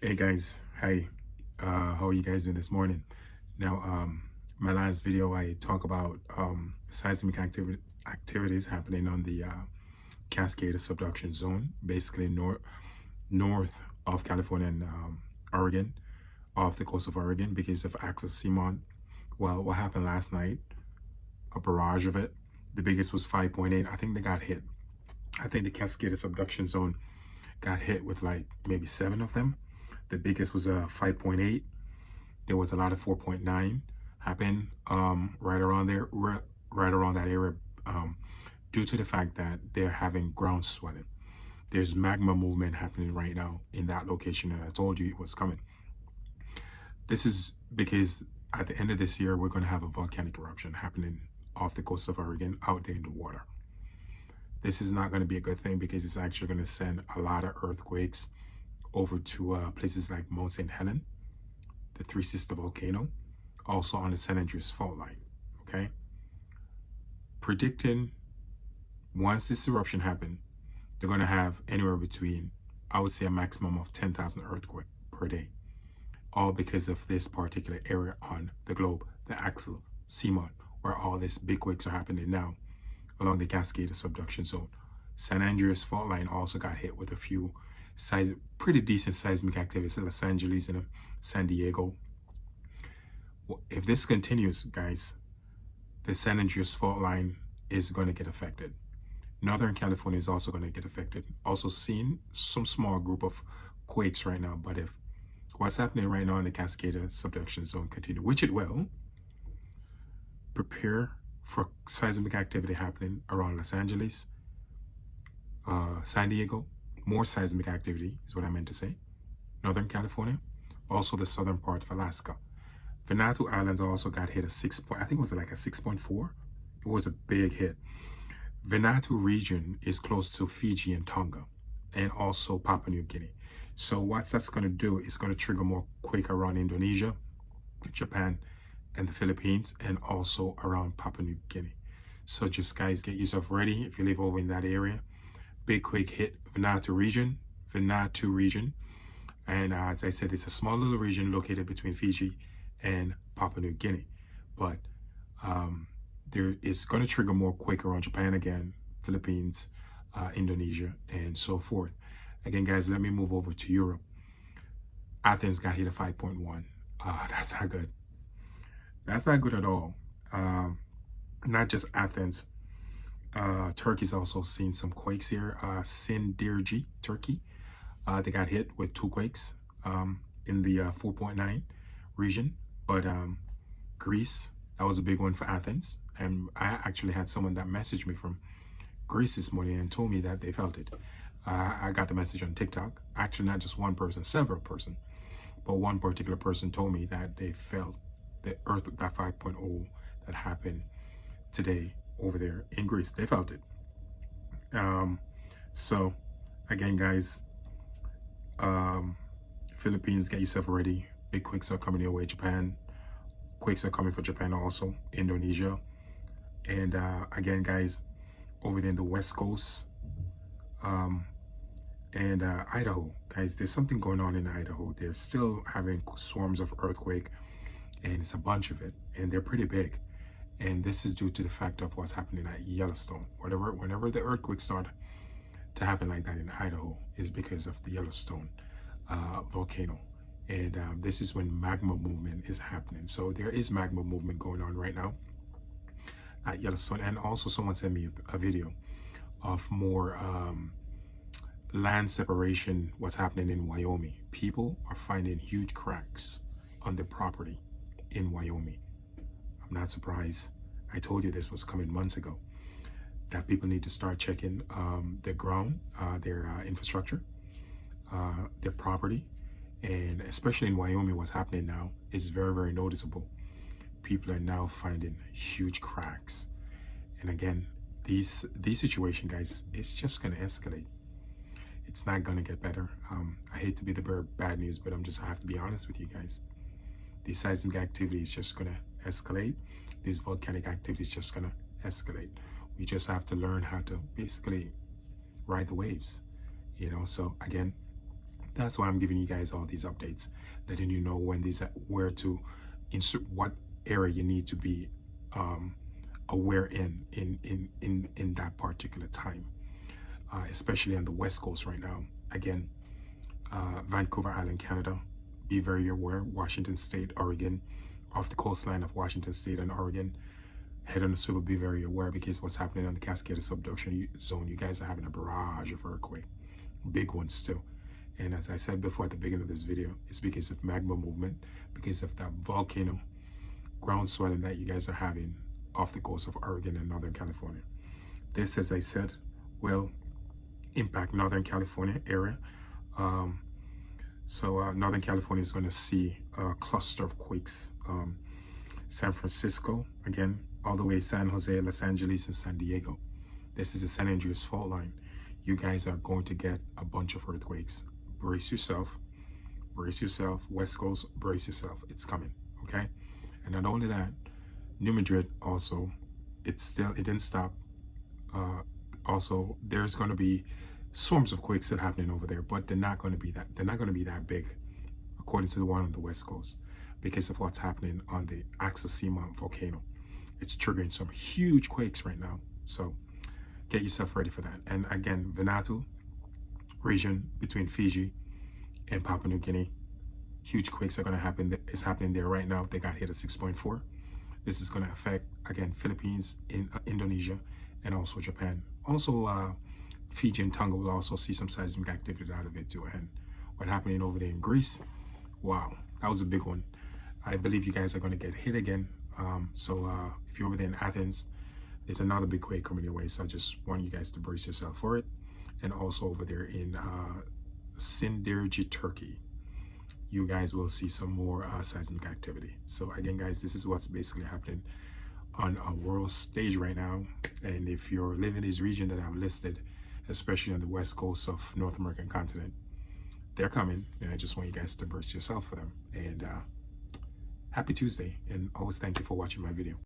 Hey guys, hi. How are you guys doing this morning? Now, my last video I talk about seismic activities happening on the Cascade subduction zone, basically north of California and Oregon, off the coast of Oregon, because of Axis Simon. Well, what happened last night? A barrage of it. The biggest was 5.8. I think they got hit. I think the Cascade subduction zone got hit with like maybe 7 of them. The biggest was a 5.8. There was a lot of 4.9 happen right around there, right around that area, due to the fact that they're having ground swelling. There's magma movement happening right now in that location, and I told you it was coming. This is because at the end of this year, we're going to have a volcanic eruption happening off the coast of Oregon, out there in the water. This is not going to be a good thing because it's actually going to send a lot of earthquakes over to places like Mount St. Helens, the Three Sister volcano, also on the San Andreas fault line. Okay, predicting once this eruption happens, they're going to have anywhere between, I would say, a maximum of 10,000 earthquakes per day, all because of this particular area on the globe, the Axel Simon, where all these big quakes are happening now along the Cascade subduction zone. San Andreas fault line also got hit with a few pretty decent seismic activity in Los Angeles and San Diego. If this continues, guys, the San Andreas fault line is going to get affected. Northern California is also going to get affected. Also seeing some small group of quakes right now, but if what's happening right now in the Cascade subduction zone continue, which it will, prepare for seismic activity happening around Los Angeles, San Diego. More seismic activity is what I meant to say. Northern California, also the southern part of Alaska. Vanuatu Islands also got hit at I think it was like a 6.4. It was a big hit. Vanuatu region is close to Fiji and Tonga, and also Papua New Guinea. So what that's going to do is going to trigger more quake around Indonesia, Japan, and the Philippines, and also around Papua New Guinea. So just guys, get yourself ready if you live over in that area. Big quake hit Vanuatu region, and as I said, it's a small little region located between Fiji and Papua New Guinea, but there is going to trigger more quake around Japan again, Philippines, Indonesia, and so forth. Again, guys, let me move over to Europe. Athens got hit at 5.1. That's not good. That's not good at all. Not just Athens. Turkey's also seen some quakes here. Sindirji, Turkey. They got hit with 2 quakes in the 4.9 region. But Greece, that was a big one for Athens. And I actually had someone that messaged me from Greece this morning and told me that they felt it. I got the message on TikTok. Actually, not just one person, several person. But one particular person told me that they felt the earth, that 5.0 that happened today over there in Greece. They felt it. So again, guys, Philippines, get yourself ready. Big quakes are coming your way. Japan, quakes are coming for Japan also. Indonesia, and again, guys, over there in the West Coast, and Idaho, guys, there's something going on in Idaho. They're still having swarms of earthquake, and it's a bunch of it, and they're pretty big. And this is due to the fact of what's happening at Yellowstone. Whenever the earthquakes start to happen like that in Idaho, is because of the Yellowstone volcano. And this is when magma movement is happening. So there is magma movement going on right now at Yellowstone. And also someone sent me a video of more land separation, what's happening in Wyoming. People are finding huge cracks on their property in Wyoming. I'm not surprised. I told you this was coming months ago, that people need to start checking their ground, their infrastructure, their property. And especially in Wyoming, what's happening now is very, very noticeable. People are now finding huge cracks. And again, these situation, guys, it's just going to escalate. It's not going to get better. I hate to be the bearer of bad news, but I have to be honest with you guys. This seismic activity is just going to escalate. This volcanic activity is just going to escalate. We just have to learn how to basically ride the waves, you know. So again, That's why I'm giving you guys all these updates, letting you know when these, where to insert, what area you need to be aware in that particular time, especially on the West Coast right now. Again, Vancouver Island, Canada, be very aware. Washington State, Oregon, off the coastline of Washington State and Oregon, head on the swivel, be very aware, because what's happening on the Cascade subduction zone, you guys are having a barrage of earthquake, big ones too. And as I said before at the beginning of this video, it's because of magma movement, because of that volcano ground swelling that you guys are having off the coast of Oregon and Northern California. This, as I said, will impact Northern California area. Northern California is going to see a cluster of quakes. San Francisco, again, all the way San Jose, Los Angeles, and San Diego. This is the San Andreas fault line. You guys are going to get a bunch of earthquakes. Brace yourself. Brace yourself. West Coast, brace yourself. It's coming, okay? And not only that, New Madrid also, it didn't stop. Also, there's going to be swarms of quakes still happening over there, but they're not going to be that big, according to the one on the West Coast, because of what's happening on the Axel-Seamount volcano. It's triggering some huge quakes right now. So get yourself ready for that. And again, Vanuatu region between Fiji and Papua New Guinea, huge quakes are going to happen. It's happening there right now. They got hit at 6.4. This is going to affect, again, Philippines, in Indonesia, and also Japan. Also, Fiji and Tonga will also see some seismic activity out of it too. And what's happening over there in Greece, wow, that was a big one. I believe you guys are going to get hit again. If you're over there in Athens, there's another big quake coming your way. So I just want you guys to brace yourself for it. And also over there in Sindirji, Turkey, you guys will see some more seismic activity. So again, guys, this is what's basically happening on a world stage right now. And if you're living in this region that I've listed, especially on the west coast of North American continent, they're coming. And I just want you guys to brace yourself for them. And happy Tuesday. And always thank you for watching my video.